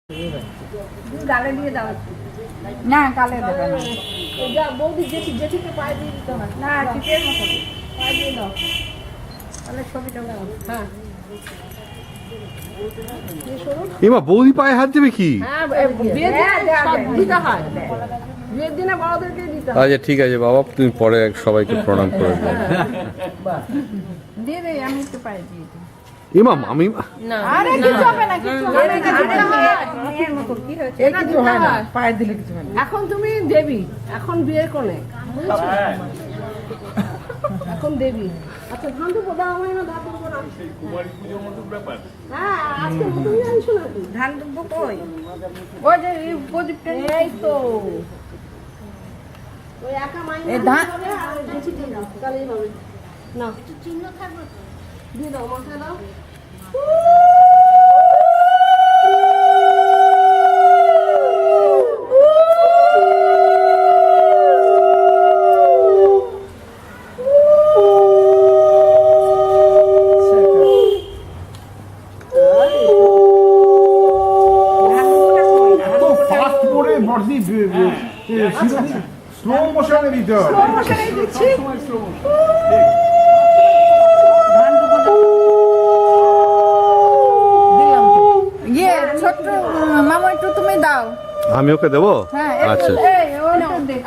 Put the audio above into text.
গালে দিয়ে দাও না, গালে দেবে না বৌদি, জেঠিকে পায়ে দিয়ে দিতে হয় না, টিপের মতো পায়ে দিয়ে দাও, তাহলে ছবিটা হ্যাঁ। এমা বৌদি পায়ে হাত দেবে কি? আচ্ছা ঠিক আছে বাবা, তুমি পরে সবাইকে প্রণাম করে দাও। দিয়ে দে, আমি একটু পায়ে দিয়ে দিই। এমা আমি আরে কিছু হবে না, কিছু হবে না, পায়ে দিলে কিছু হবে না। এখন তুমি দেবী, এখন বিয়ের কোণে, এখন দেবী। আচ্ছা ধান দুপুর দাও, আমার না ধান দুপুর না, কুমারী পূজোর মতো ব্যাপার। হ্যাঁ আজকে তুমি আনছো না, ধান দুপুর কই? ওই যে এই প্রদীপটা, এই তো ওই একা মাইনা এই ধান আর বেশি দিন দাও, তাহলেই হবে না, চিহ্ন থাকবে তো দিয়ে দাও, মাথা দাও। স্লো মোশনে দিতে হবে, স্লো মোশনে দিচ্ছি। দিলাম তো ইয়ে ছোট্ট মামা, একটু তুমি দাও। আমি ওকে দেবো? হ্যাঁ আচ্ছা। এই ওটা দে।